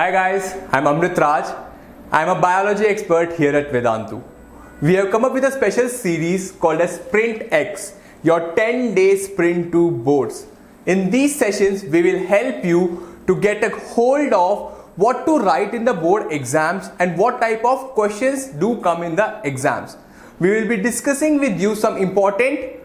Hi guys, I'm Amrit Raj. I'm a biology expert here at Vedantu. We have come up with a special series called as SprintX, your 10-day sprint to boards. In these sessions, we will help you to get a hold of what to write in the board exams and what type of questions do come in the exams. We will be discussing with you some important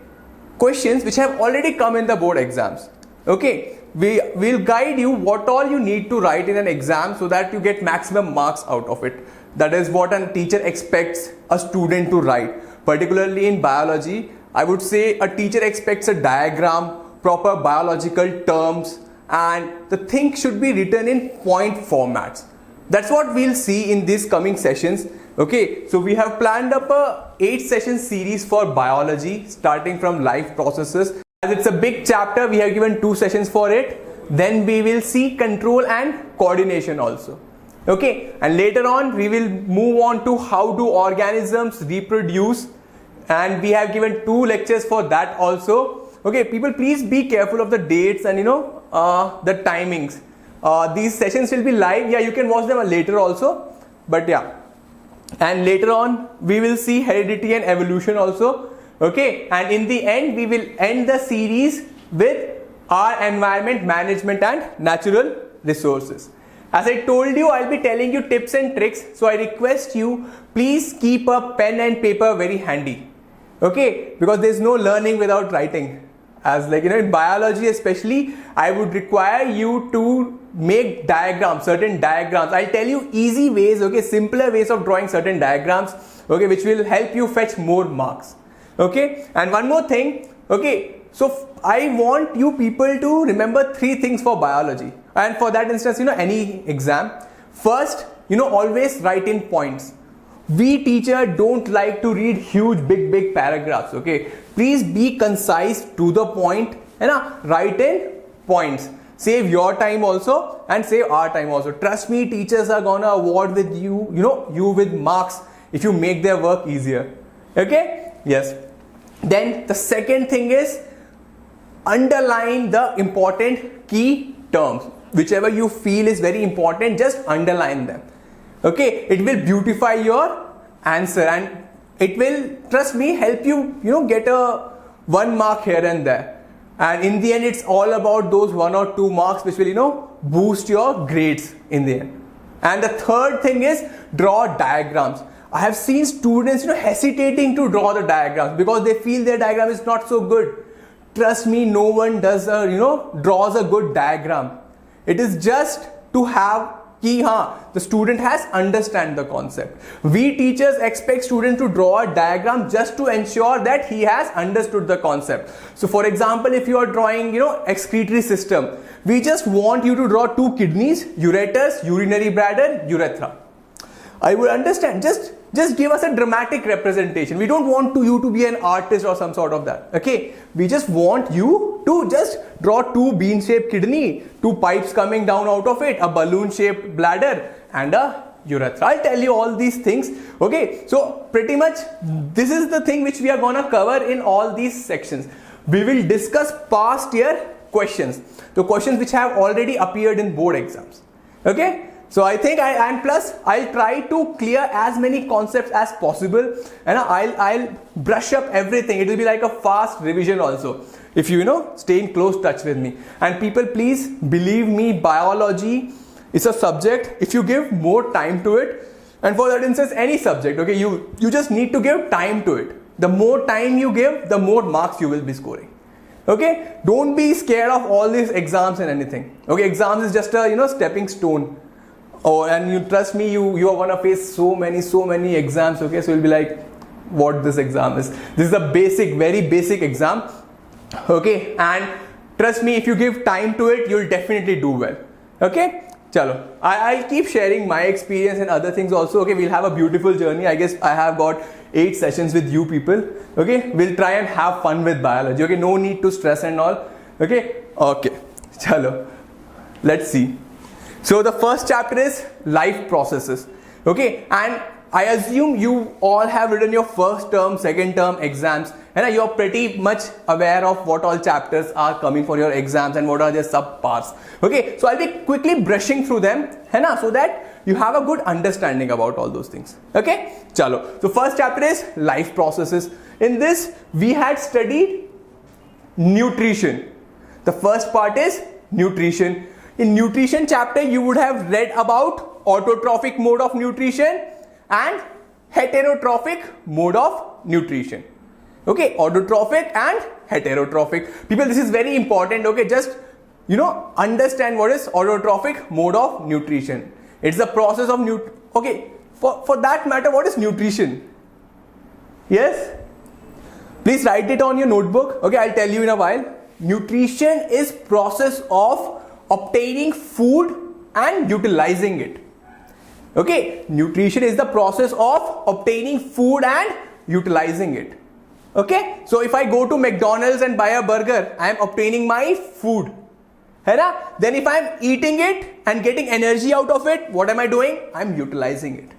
questions which have already come in the board exams. Okay, we will guide you what all you need to write in an exam so that you get maximum marks out of it. That is what a teacher expects a student to write. Particularly in biology, I would say a teacher expects a diagram, proper biological terms, and the thing should be written in point formats. That's what we'll see in these coming sessions. Okay, so we have planned up a 8-session series for biology starting from life processes. As it's a big chapter, we have given 2 sessions for it. Then we will see control and coordination also. Okay, and later on we will move on to how do organisms reproduce, and we have given 2 lectures for that also. Okay, people, please be careful of the dates and the timings. These sessions will be live. Yeah, you can watch them later also, but yeah. And later on we will see heredity and evolution also. Okay, and in the end we will end the series with our environment management and natural resources. As I told you, I'll be telling you tips and tricks, so I request you, please keep a pen and paper very handy. Okay, because there's no learning without writing. As in biology especially, I would require you to make diagrams, certain diagrams. I'll tell you easy ways, okay, simpler ways of drawing certain diagrams, okay, which will help you fetch more marks. Okay, and one more thing, okay, so I want you people to remember 3 things for biology, and for that instance, any exam. First, always write in points. We teacher don't like to read huge big paragraphs. Okay, please be concise, to the point, and write in points. Save your time also and save our time also. Trust me, teachers are gonna award with you with marks if you make their work easier. Okay, yes. Then the second thing is underline the important key terms. Whichever you feel is very important, just underline them. Okay, it will beautify your answer and it will, trust me, help you get a 1 mark here and there. And in the end, it's all about those 1 or 2 marks which will boost your grades in the end. And the third thing is draw diagrams. I have seen students hesitating to draw the diagrams because they feel their diagram is not so good. Trust me, no one does draws a good diagram. It is just to have the student has understand the concept. We teachers expect student to draw a diagram just to ensure that he has understood the concept. So for example, if you are drawing excretory system, we just want you to draw 2 kidneys, ureters, urinary bladder, urethra. I would understand, just give us a dramatic representation. We don't want you to be an artist or some sort of that. Okay, we just want you to just draw 2 bean-shaped kidney, 2 pipes coming down out of it, a balloon-shaped bladder and a urethra. I'll tell you all these things. Okay, so pretty much this is the thing which we are gonna cover in all these sections. We will discuss past year questions, the questions which have already appeared in board exams. Okay, so I think I'll try to clear as many concepts as possible, and I'll brush up everything. It will be like a fast revision also, if you stay in close touch with me. And people, please believe me, biology is a subject, if you give more time to it, and for that instance, any subject, okay, you just need to give time to it. The more time you give, the more marks you will be scoring. Okay, don't be scared of all these exams and anything. Okay, exams is just a stepping stone. Oh, and you trust me, you are gonna face so many exams. Okay, so you'll be like, what this exam is? This is a very basic exam. Okay, and trust me, if you give time to it, you'll definitely do well. Okay, chalo. I'll keep sharing my experience and other things also. Okay, we'll have a beautiful journey. I guess I have got 8 sessions with you people. Okay, we'll try and have fun with biology. Okay, no need to stress and all. Okay, chalo. Let's see. So the first chapter is life processes. Okay, and I assume you all have written your first term, second term exams, and you're pretty much aware of what all chapters are coming for your exams and what are their subparts. Okay, so I'll be quickly brushing through them, so that you have a good understanding about all those things. Okay, chalo. So first chapter is life processes. In this we had studied nutrition. The first part is nutrition. In nutrition chapter you would have read about autotrophic mode of nutrition and heterotrophic mode of nutrition. Okay, autotrophic and heterotrophic. People, this is very important. Okay, just understand what is autotrophic mode of nutrition. It's the process of okay, for that matter, what is nutrition? Yes, please write it on your notebook. Okay, I'll tell you in a while. Nutrition is process of obtaining food and utilizing it. Okay, nutrition is the process of obtaining food and utilizing it. Okay, so if I go to McDonald's and buy a burger, I am obtaining my food. Then if I am eating it and getting energy out of it, what am I doing? I am utilizing it.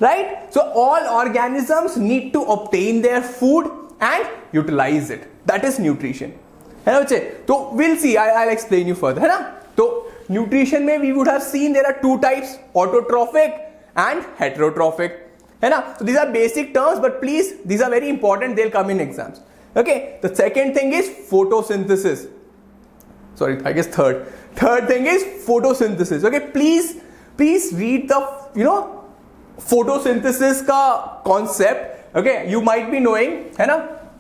Right? So all organisms need to obtain their food and utilize it. That is nutrition. So we'll see, I'll explain you further. So nutrition mein we would have seen there are two types, autotrophic and heterotrophic. So these are basic terms, but please, these are very important, they'll come in exams. Okay, the second thing is photosynthesis. Sorry, I guess third thing is photosynthesis. Okay, please read the photosynthesis ka concept. Okay, you might be knowing,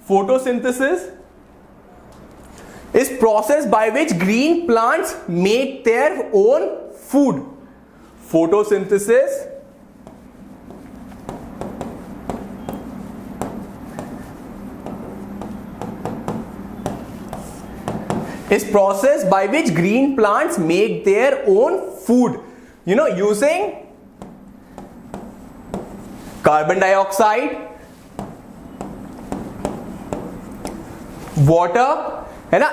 photosynthesis is process by which green plants make their own food. Photosynthesis is process by which green plants make their own food, using carbon dioxide, water,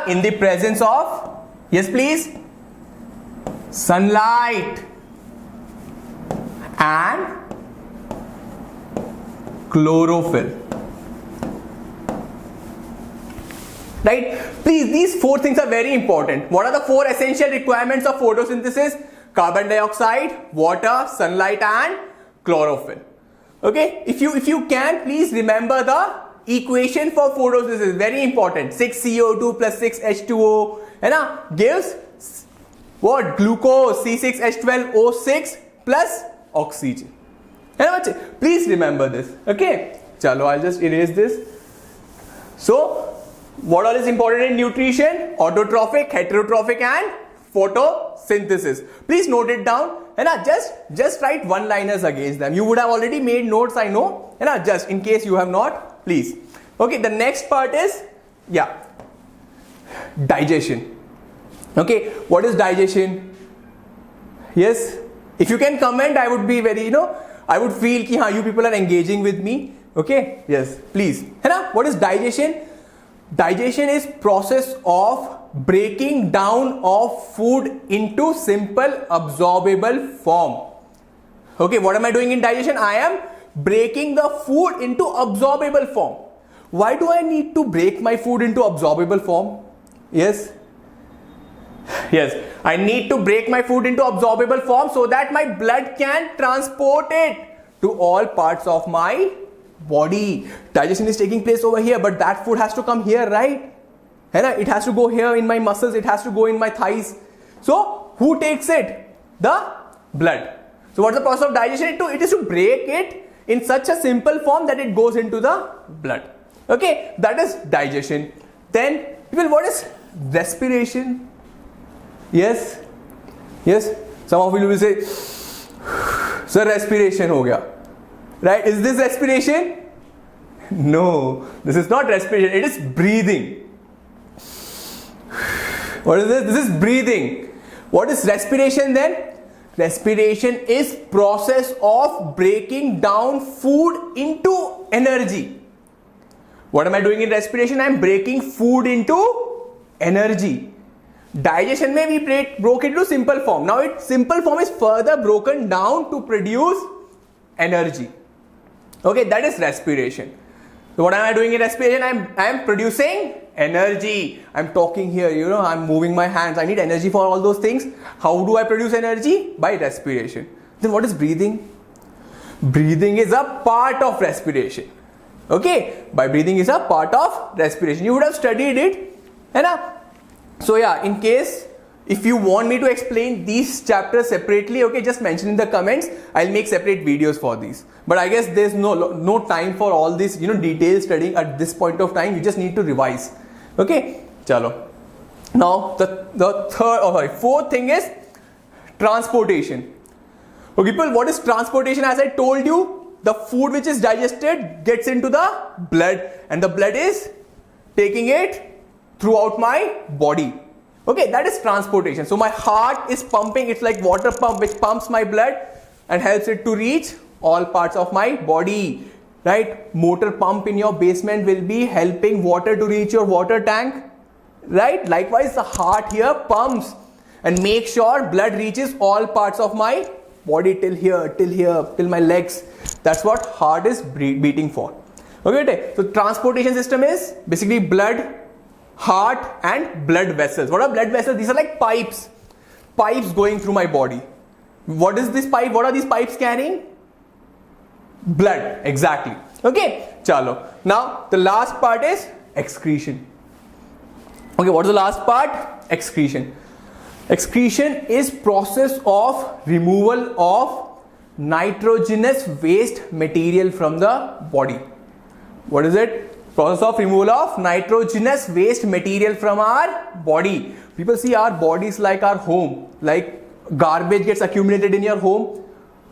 in the presence of, yes please, sunlight and chlorophyll. Right? Please, these four things are very important. What are the four essential requirements of photosynthesis? Carbon dioxide, water, sunlight and chlorophyll. Okay, if you can, please remember the equation for photosynthesis, very important. 6CO2 plus 6H2O gives what? Glucose, C6H12O6 plus oxygen. Please remember this. Okay, chalo, I'll just erase this. So what all is important in nutrition? Autotrophic, heterotrophic and photosynthesis. Please note it down and just write one-liners against them. You would have already made notes, I know, and just in case you have not, please. Okay, the next part is digestion. Okay, what is digestion? Yes, if you can comment, I would be very, I would feel ki you people are engaging with me. Okay, yes, please. What is digestion? Digestion is process of breaking down of food into simple absorbable form. Okay, what am I doing in digestion? I am breaking the food into absorbable form. Why do I need to break my food into absorbable form? Yes, I need to break my food into absorbable form so that my blood can transport it to all parts of my body. Digestion is taking place over here, but that food has to come here, right? It has to go here in my muscles, it has to go in my thighs. So who takes it? The blood. So what's the process of digestion? It is to break it in such a simple form that it goes into the blood. Okay, that is digestion. Then people, what is respiration? Yes, some of you will say, sir, respiration ho gaya. Right? Is this respiration? No, this is not respiration, it is breathing. What is this? This is breathing. What is respiration then? Respiration is process of breaking down food into energy. What am I doing in respiration? I am breaking food into energy. Digestion may be broke into simple form. Now its simple form is further broken down to produce energy. Okay, that is respiration. So what am I doing in respiration? I am producing energy. I'm talking here, you know, I'm moving my hands. I need energy for all those things. How do I produce energy? By respiration. Then what is breathing? Breathing is a part of respiration. Okay, by breathing is a part of respiration. You would have studied it, है ना? So yeah, in case if you want me to explain these chapters separately, okay, just mention in the comments. I'll make separate videos for these. But I guess there's no time for all this, you know, detailed studying at this point of time. You just need to revise. Okay, chalo. Now the fourth thing is transportation. Okay, people, what is transportation? As I told you, the food which is digested gets into the blood, and the blood is taking it throughout my body. Okay, that is transportation. So my heart is pumping, it's like water pump which pumps my blood and helps it to reach all parts of my body, right? Motor pump in your basement will be helping water to reach your water tank, right? Likewise, the heart here pumps and makes sure blood reaches all parts of my body till here, till my legs. That's what heart is beating for. Okay, so transportation system is basically blood, heart and blood vessels. What are blood vessels? These are like pipes going through my body. What is this pipe? What are these pipes carrying? Blood, exactly. Okay, chalo. Now the last part is excretion. Okay, what is the last part? Excretion. Excretion is process of removal of nitrogenous waste material from the body. What is it? Process of removal of nitrogenous waste material from our body. People see our bodies like our home. Like garbage gets accumulated in your home.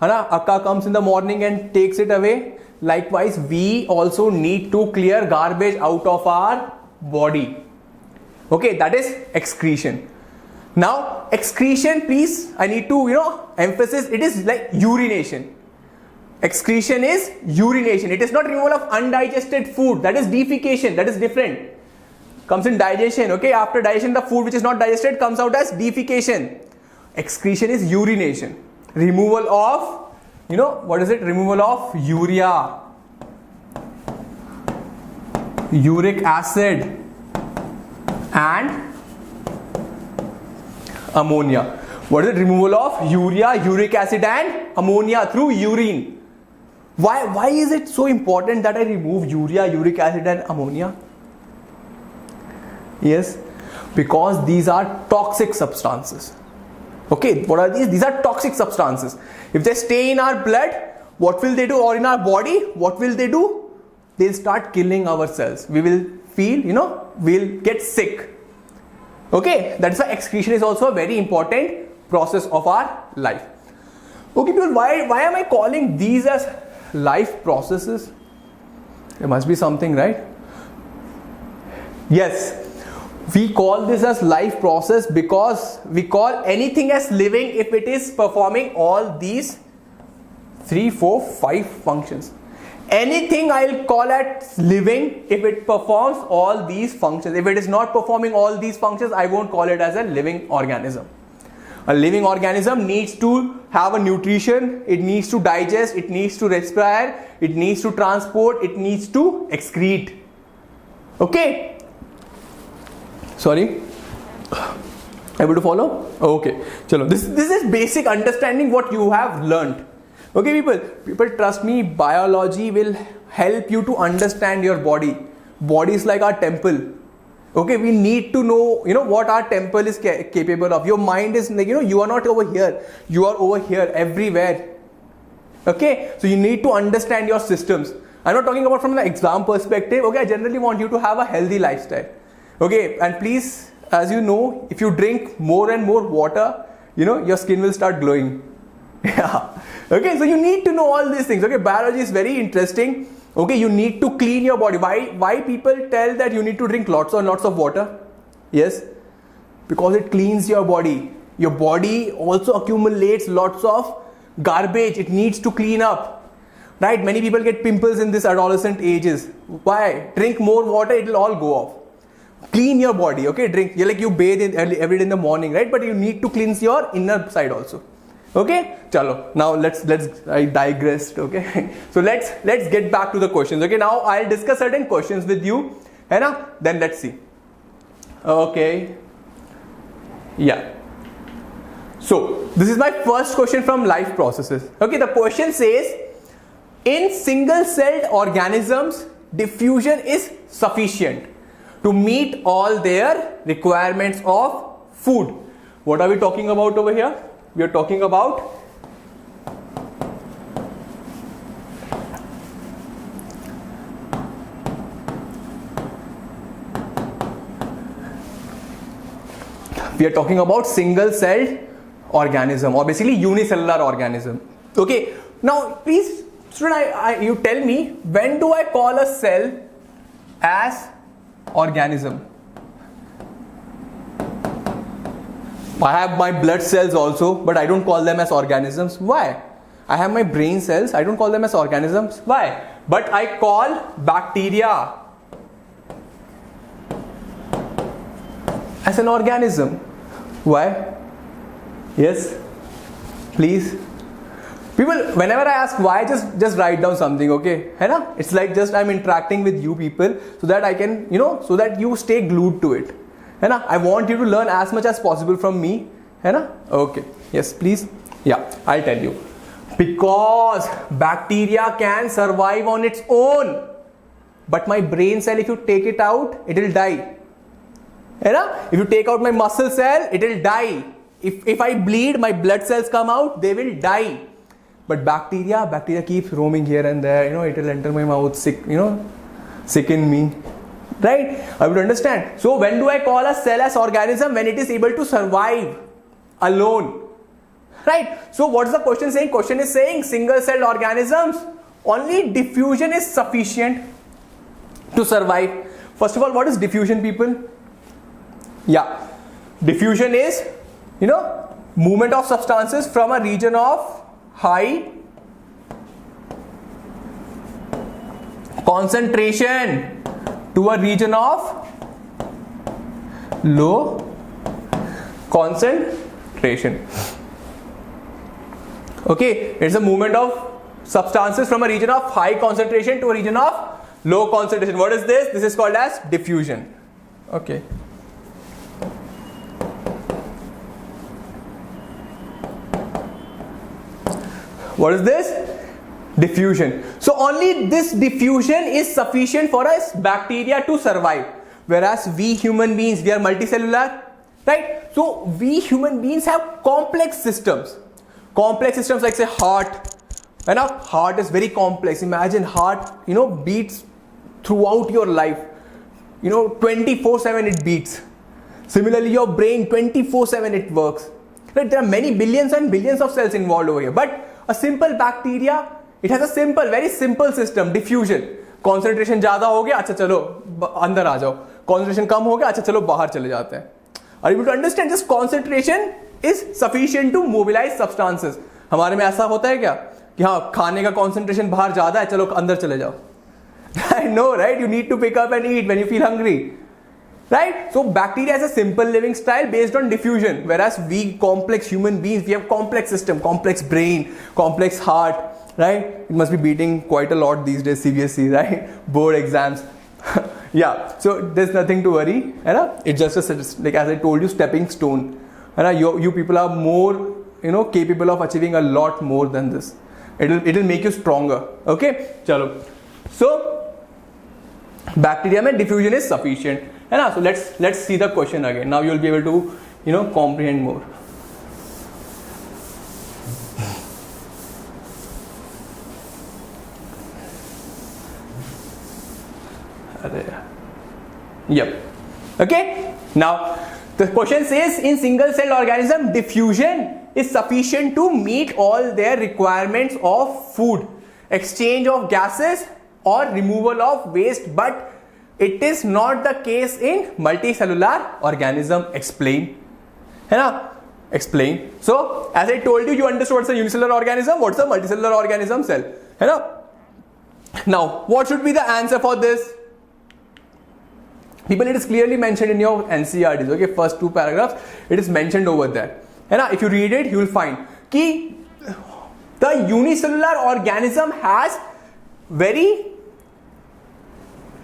Akka comes in the morning and takes it away. Likewise, we also need to clear garbage out of our body. Okay, that is excretion. Now, excretion, please, I need to, emphasize, it is like urination. Excretion is urination. It is not removal of undigested food. That is defecation. That is different. Comes in digestion. Okay, after digestion, the food which is not digested comes out as defecation. Excretion is urination. Removal of, what is it? Removal of urea, uric acid and ammonia. What is it? Removal of urea, uric acid and ammonia through urine. Why is it so important that I remove urea, uric acid and ammonia? Yes, because these are toxic substances. Okay, what are these? These are toxic substances. If they stay in our blood, what will they do? Or in our body, what will they do? They'll start killing our cells. We will feel, we'll get sick. Okay, that's why excretion is also a very important process of our life. Okay, people, why am I calling these as life processes? There must be something, right? Yes, we call this as life process because we call anything as living if it is performing all these 3, 4, 5 functions. Anything I'll call as living if it performs all these functions. If it is not performing all these functions, I won't call it as a living organism. A living organism needs to have a nutrition, it needs to digest, it needs to respire, it needs to transport, it needs to excrete. Okay? Sorry? Able to follow? Okay. Chalo. This is basic understanding what you have learned. Okay, people trust me, biology will help you to understand your body. Body is like our temple. Okay, we need to know, what our temple is capable of. Your mind is like, you are not over here. You are over here, everywhere. Okay, so you need to understand your systems. I'm not talking about from the exam perspective. Okay, I generally want you to have a healthy lifestyle. Okay, and please, as you know, if you drink more and more water, your skin will start glowing. Yeah. Okay, so you need to know all these things. Okay, biology is very interesting. Okay, you need to clean your body. Why people tell that you need to drink lots and lots of water? Yes, because it cleans your body. Your body also accumulates lots of garbage. It needs to clean up. Right? Many people get pimples in this adolescent ages. Why? Drink more water, it will all go off. Clean your body. Okay, drink. You bathe every day in the morning, right? But you need to cleanse your inner side also. Okay, chalo. Now I digressed. Okay, so let's get back to the questions. Okay, now I'll discuss certain questions with you, है ना? Then let's see. Okay, yeah. So this is my first question from life processes. Okay, the question says, in single-celled organisms, diffusion is sufficient to meet all their requirements of food. What are we talking about over here? We are talking about single-celled organism, or basically unicellular organism. Okay, now please student, you tell me, when do I call a cell as organism? I have my blood cells also, but I don't call them as organisms. Why? I have my brain cells, I don't call them as organisms. Why? But I call bacteria as an organism. Why? Yes, please. People, whenever I ask why, just write down something, okay? है ना? It's like just I'm interacting with you people so that I can, so that you stay glued to it. है ना? I want you to learn as much as possible from me. है ना? Okay. Yes, please. Yeah, I'll tell you. Because bacteria can survive on its own. But my brain cell, if you take it out, it will die. है ना? If you take out my muscle cell, it will die. If I bleed, my blood cells come out, they will die. But bacteria keeps roaming here and there. It will enter my mouth, sicken me. Right? I would understand. So when do I call a cell as organism? When it is able to survive alone. Right? So what is the question saying? Question is saying single-celled organisms, only diffusion is sufficient to survive. First of all, what is diffusion, people? Yeah. Diffusion is, movement of substances from a region of high concentration to a region of low concentration. Okay, it's a movement of substances from a region of high concentration to a region of low concentration. What is this? This is called as diffusion. Okay. What is this? Diffusion. So only this diffusion is sufficient for us bacteria to survive. Whereas we human beings, we are multicellular, right? So we human beings have complex systems. Complex systems like say heart. And our heart is very complex. Imagine heart, beats throughout your life. 24/7 it beats. Similarly, your brain 24/7 it works. Right? There are many billions and billions of cells involved over here. But a simple bacteria, it has a very simple system, diffusion. Concentration ज़्यादा हो गया, अच्छा चलो अंदर आ जाओ. Concentration कम हो गया, अच्छा चलो बाहर चले जाते हैं. Are you able to understand? Just concentration is sufficient to mobilize substances. हमारे में ऐसा होता है क्या कि हाँ खाने का concentration बाहर ज़्यादा है, चलो अंदर चले जाओ. I know, right? You need to pick up and eat when you feel hungry. Right? So bacteria has a simple living style based on diffusion, whereas we complex human beings, we have complex system, complex brain, complex heart, right? It must be beating quite a lot these days, CBSE, right? Board exams. Yeah, so there's nothing to worry. It's just like as I told you, stepping stone. You people are more, capable of achieving a lot more than this. It'll make you stronger. Okay? Chalo. So bacteria mein diffusion is sufficient. So let's see the question again. Now you'll be able to comprehend more. Yep. Okay. Now the question says, in single-celled organism, diffusion is sufficient to meet all their requirements of food, exchange of gases, or removal of waste, but it is not the case in multicellular organism. Explain. Explain. So, as I told you, you understood what's a unicellular organism, what's a multicellular organism cell. Now, what should be the answer for this? People, it is clearly mentioned in your NCERTs. Okay, first two paragraphs, it is mentioned over there. If you read it, you will find कि the unicellular organism has very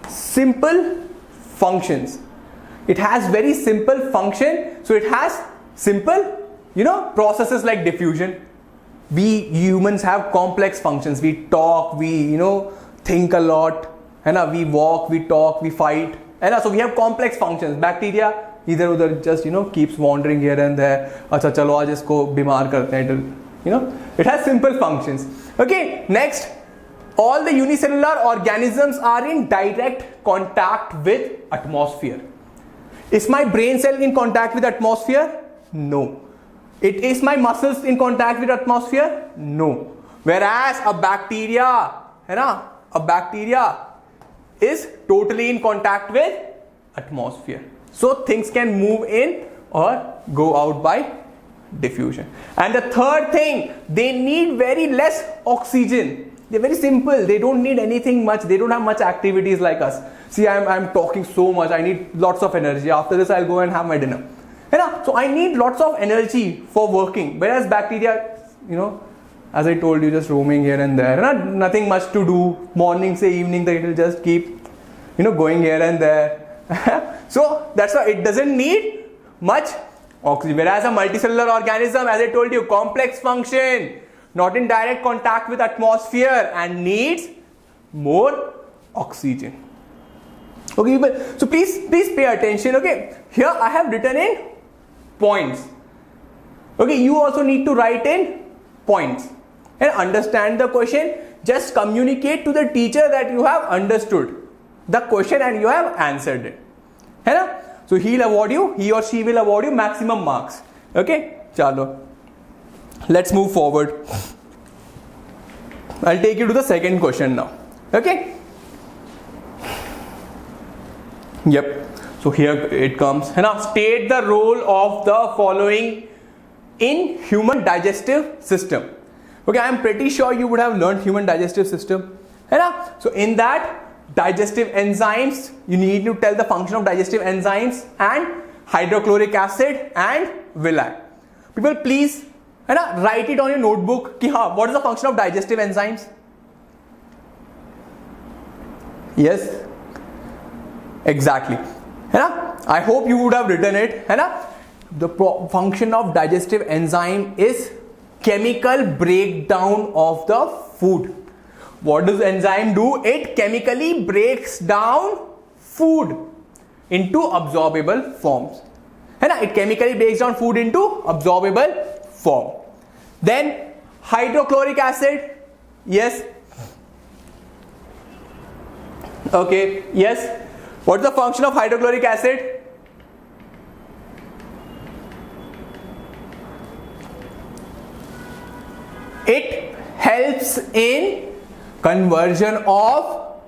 simple functions. It has very simple function, so it has simple, processes like diffusion. We humans have complex functions. We talk, we think a lot, we walk, we talk, we fight, so we have complex functions. Bacteria इधर उधर just keeps wandering here and there. अच्छा चलो आज इसको बीमार करते हैं. It has simple functions. Okay, next, all the unicellular organisms are in direct contact with atmosphere. Is my brain cell in contact with atmosphere? No. Is my muscles in contact with atmosphere? No. Whereas a bacteria is totally in contact with atmosphere. So things can move in or go out by diffusion. And the third thing, they need very less oxygen. They're very simple. They don't need anything much. They don't have much activities like us. See, I'm talking so much. I need lots of energy. After this, I'll go and have my dinner. So I need lots of energy for working. Whereas bacteria, as I told you, just roaming here and there. Nothing much to do. Morning say evening, it will just keep, going here and there. So that's why it doesn't need much oxygen. Whereas a multicellular organism, as I told you, complex function, not in direct contact with atmosphere and needs more oxygen. Okay, people. So please pay attention. Okay, here I have written in points. Okay, you also need to write in points and understand the question. Just communicate to the teacher that you have understood the question and you have answered it. So he or she will award you maximum marks. Okay, chalo. Let's move forward. I'll take you to the second question now. Okay. Yep. So here it comes. State the role of the following in human digestive system. Okay, I am pretty sure you would have learned human digestive system. So in that, digestive enzymes, you need to tell the function of digestive enzymes and hydrochloric acid and villi. People, please write it on your notebook. What is the function of digestive enzymes? Yes, exactly. I hope you would have written it. The function of digestive enzyme is chemical breakdown of the food. What does enzyme do? It chemically breaks down food into absorbable forms. It chemically breaks down food into absorbable form. Then hydrochloric acid. Yes. Okay. Yes. What's the function of hydrochloric acid? It helps in conversion of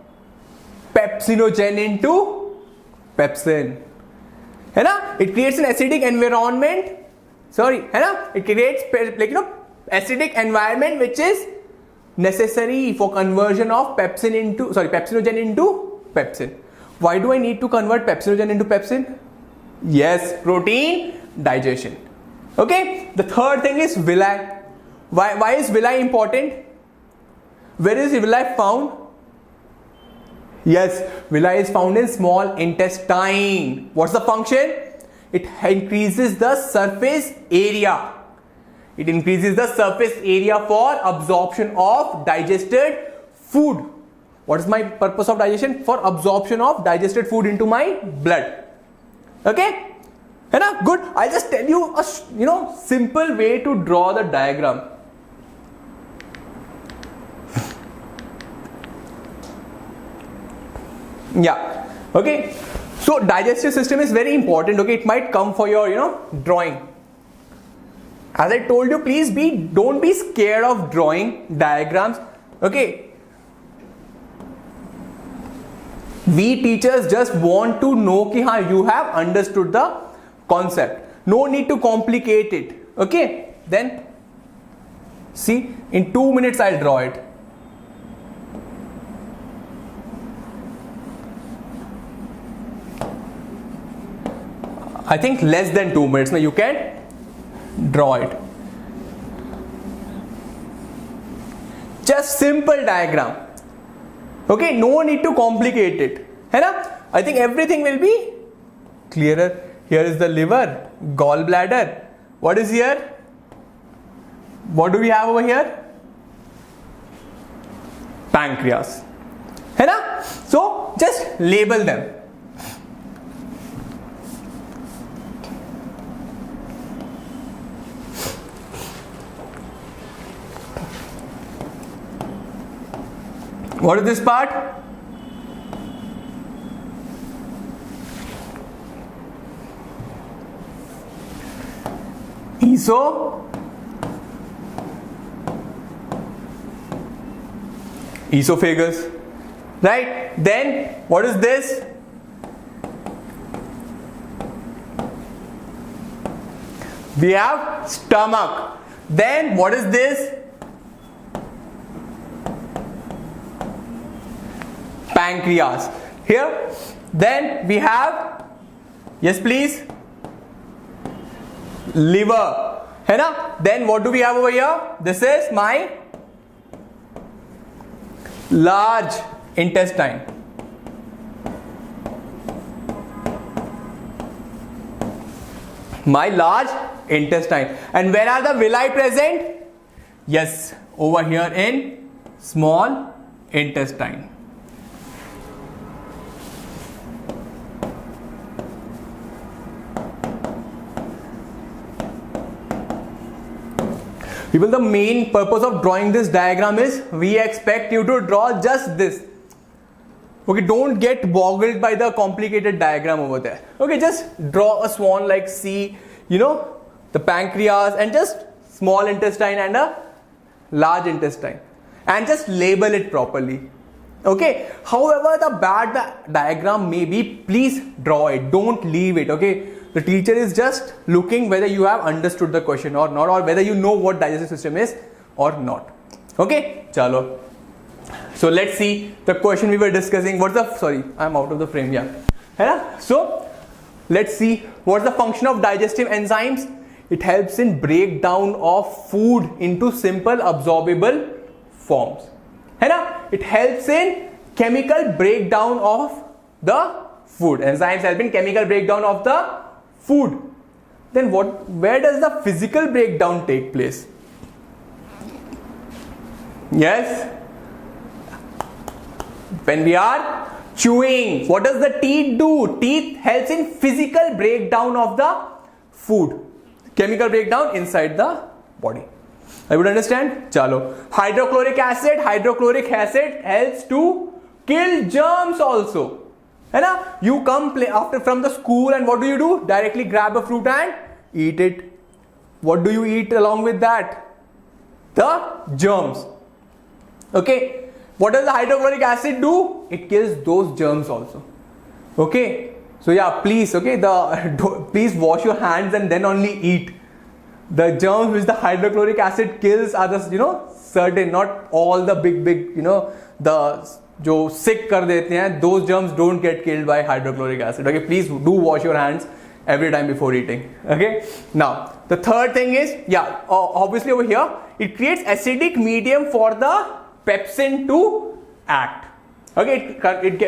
pepsinogen into pepsin. It creates an acidic environment. It creates acidic environment which is necessary for conversion of pepsinogen into pepsin. Why do I need to convert pepsinogen into pepsin? Yes, protein digestion. Okay. The third thing is villi. Why is villi important? Where is villi found? Yes, villi is found in small intestine. What's the function? It increases the surface area. It increases the surface area for absorption of digested food. What is my purpose of digestion? For absorption of digested food into my blood. Okay? Good. I'll just tell you a simple way to draw the diagram. Yeah. Okay. So digestive system is very important. Okay. It might come for your drawing. As I told you, please don't be scared of drawing diagrams. Okay. We teachers just want to know that you have understood the concept. No need to complicate it. Okay. Then see, in 2 minutes I'll draw it. I think less than 2 minutes. Now you can draw it. just simple diagram. Okay, no need to complicate it. है ना? I think everything will be clearer. Here is the liver, gallbladder. What is here? What do we have over here? Pancreas. है ना? So just label them. What is this part? Esophagus, right? Then what is this? We have stomach. Then what is this? Pancreas. Here. Then we have, yes please, liver. है ना? Then what do we have over here? This is my large intestine. My large intestine. And where are the villi present? Yes, over here in small intestine. People, the main purpose of drawing this diagram is we expect you to draw just this. Okay, don't get boggled by the complicated diagram over there. Okay, just draw a swan like C, the pancreas and just small intestine and a large intestine, and just label it properly. Okay, however the bad diagram may be, please draw it, don't leave it. Okay, the teacher is just looking whether you have understood the question or not, or whether you know what digestive system is or not. Okay, chalo. So let's see the question we were discussing. I'm out of the frame. Yeah. So let's see what's the function of digestive enzymes. It helps in breakdown of food into simple absorbable forms. It helps in chemical breakdown of the food. Enzymes help in chemical breakdown of the food. Then where does the physical breakdown take place? Yes. When we are chewing, what does the teeth do? Teeth helps in physical breakdown of the food. Chemical breakdown inside the body. I would understand? Chalo. Hydrochloric acid helps to kill germs also. You come from the school and what do? Directly grab a fruit and eat it. What do you eat along with that? The germs. Okay. What does the hydrochloric acid do? It kills those germs also. Okay. So yeah, please, please wash your hands and then only eat. The germs which the hydrochloric acid kills are the, certain, not all the big, the जो sick कर देते हैं, those germs don't get killed by hydrochloric acid. Okay, please do wash your hands every time before eating. Okay, now the third thing is, obviously over here it creates acidic medium for the pepsin to act. Okay,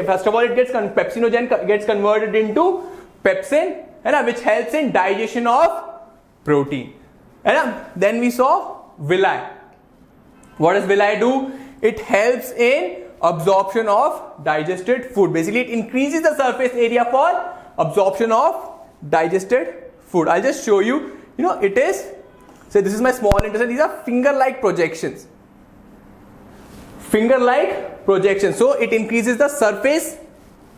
first of all pepsinogen gets converted into pepsin, which helps in digestion of protein. Then we saw villi. What does villi do? It helps in absorption of digested food. Basically, it increases the surface area for absorption of digested food. I'll just show you. It is. So this is my small intestine. These are finger-like projections. Finger-like projections. So it increases the surface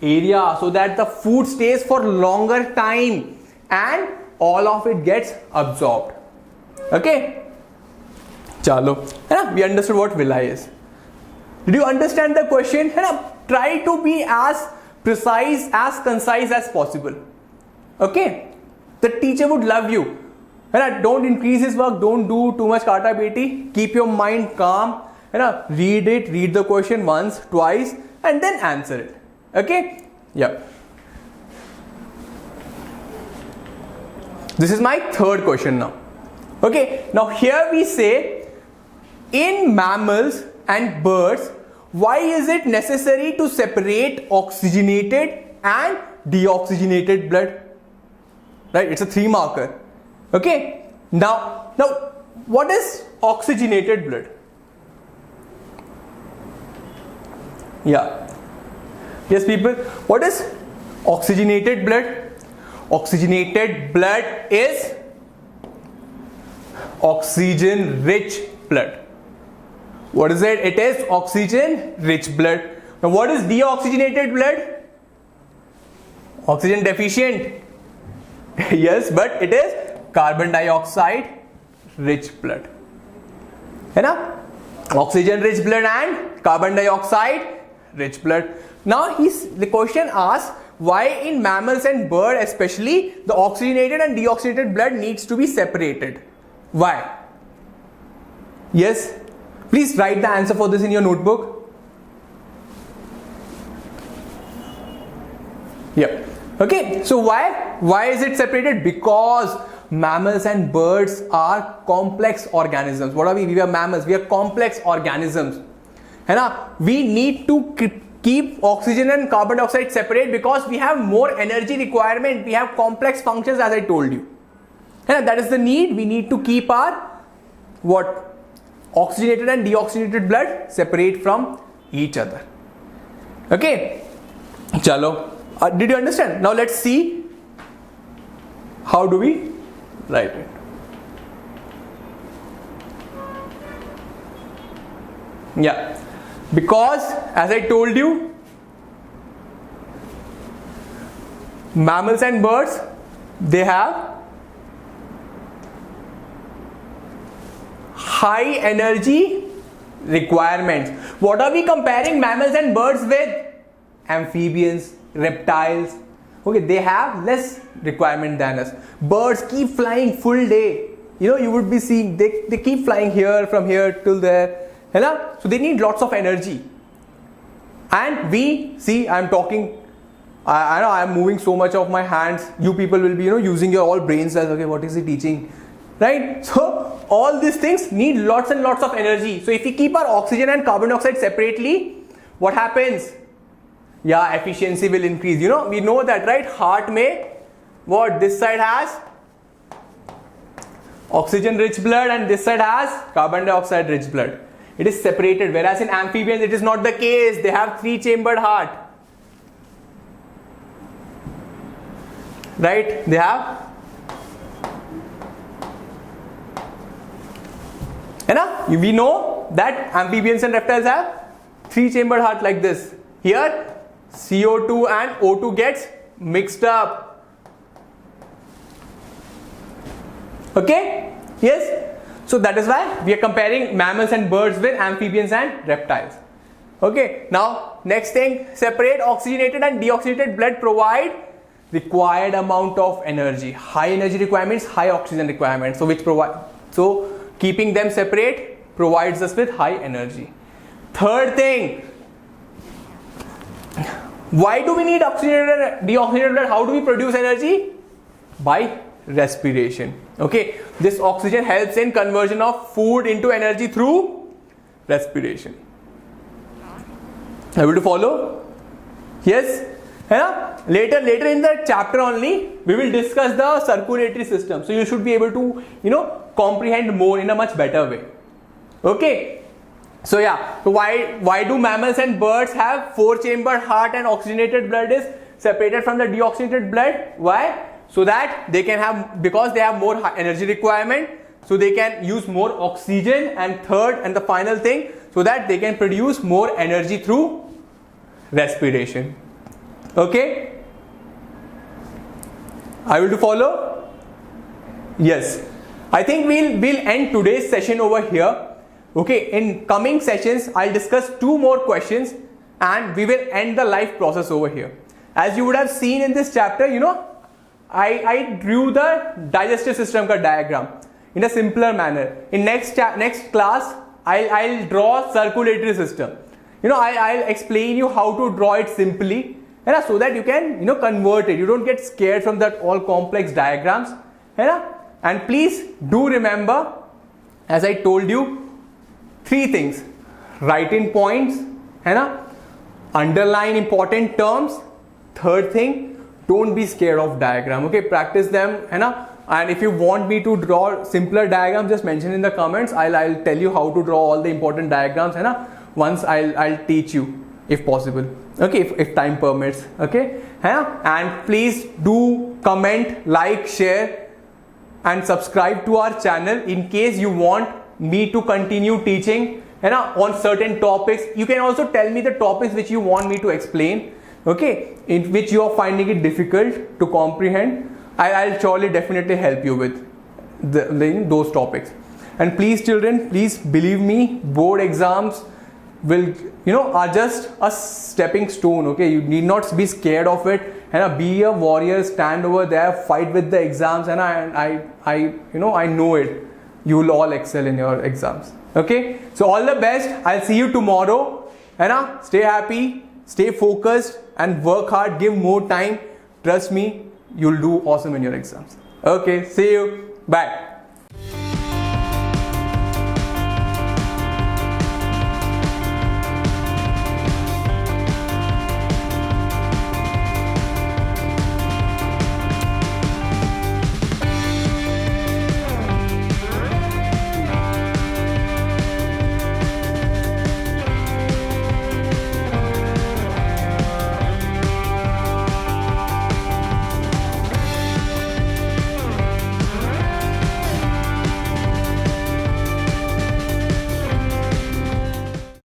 area so that the food stays for longer time and all of it gets absorbed. Okay. Chalo. We understood what villi is. Did you understand the question? Try to be as precise, as concise as possible. Okay? The teacher would love you. Don't increase his work. Don't do too much kata beti. Keep your mind calm. Read it. Read the question once, twice, and then answer it. Okay? Yeah. This is my third question now. Okay? Now here we say, in mammals, and birds, why is it necessary to separate oxygenated and deoxygenated blood? Right, it's a 3 marker. Okay, now what is oxygenated blood? Yeah, yes people, what is oxygenated blood? Oxygenated blood is oxygen rich blood. What is it? It is oxygen rich blood. Now what is deoxygenated blood? Oxygen deficient. Yes, but it is carbon dioxide rich blood. है ना? Oxygen rich blood and carbon dioxide rich blood. Now the question asks, why in mammals and birds especially the oxygenated and deoxygenated blood needs to be separated? Why? Yes, please write the answer for this in your notebook. Yeah. Okay, so why is it separated? Because mammals and birds are complex organisms. What are we? We are mammals. We are complex organisms. है ना? We need to keep oxygen and carbon dioxide separate because we have more energy requirement. We have complex functions, as I told you. And that is the need. We need to keep our what? Oxygenated and deoxygenated blood separate from each other. Okay. Chalo. Did you understand? Now let's see how do we write it. Yeah, because as I told you, mammals and birds, they have high energy requirements. What are we comparing mammals and birds with? Amphibians, reptiles. Okay, they have less requirement than us. Birds keep flying full day. You know, you would be seeing they keep flying here, from here till there. So they need lots of energy. And we see, I'm talking, I know I'm moving so much of my hands. You people will be, using your all brains as, okay, what is he teaching? Right? So all these things need lots and lots of energy. So if we keep our oxygen and carbon dioxide separately, what happens? Yeah, efficiency will increase. We know that, right? Heart may, what? This side has oxygen rich blood and this side has carbon dioxide rich blood. It is separated, whereas in amphibians it is not the case. They have 3-chambered heart. Right? They have. We know that amphibians and reptiles have 3-chambered heart like this. Here CO2 and O2 gets mixed up. Okay? Yes? So that is why we are comparing mammals and birds with amphibians and reptiles. Okay? Now, next thing, separate oxygenated and deoxygenated blood provide required amount of energy. High energy requirements, high oxygen requirements. So keeping them separate provides us with high energy. Third thing, why do we need oxygenated and deoxygenated blood? How do we produce energy? By respiration. Okay, this oxygen helps in conversion of food into energy through respiration. Able to follow? Yes? Later in the chapter only, we will discuss the circulatory system. So you should be able to, comprehend more in a much better way. Okay? So yeah, so why do mammals and birds have 4-chambered heart and oxygenated blood is separated from the deoxygenated blood? Why? So that they can have, because they have more energy requirement, so they can use more oxygen, and third and the final thing, so that they can produce more energy through respiration. Okay? Are you to follow? Yes. I think we'll end today's session over here. Okay, in coming sessions, I'll discuss 2 more questions and we will end the life process over here. As you would have seen in this chapter, I drew the digestive system ka diagram in a simpler manner. In next class, I'll draw circulatory system. I'll explain you how to draw it simply, so that you can convert it. You don't get scared from that all complex diagrams. And please do remember, as I told you, 3 things: write in points, है ना, underline important terms. Third thing, don't be scared of diagram. Okay, practice them, है ना. And if you want me to draw simpler diagrams, just mention in the comments. I'll tell you how to draw all the important diagrams, है ना. Once I'll teach you if possible. Okay, if time permits. Okay, है ना. And please do comment, like, share, and subscribe to our channel in case you want me to continue teaching, है ना, on certain topics. You can also tell me the topics which you want me to explain. Okay, in which you are finding it difficult to comprehend. I'll surely definitely help you with those topics. And please children, please believe me, board exams will, are just a stepping stone. Okay, you need not be scared of it, and be a warrior, stand over there, fight with the exams, and I know it, you will all excel in your exams. Okay, so all the best. I'll see you tomorrow, and stay happy, stay focused, and work hard. Give more time. Trust me, you'll do awesome in your exams. Okay, see you. Bye.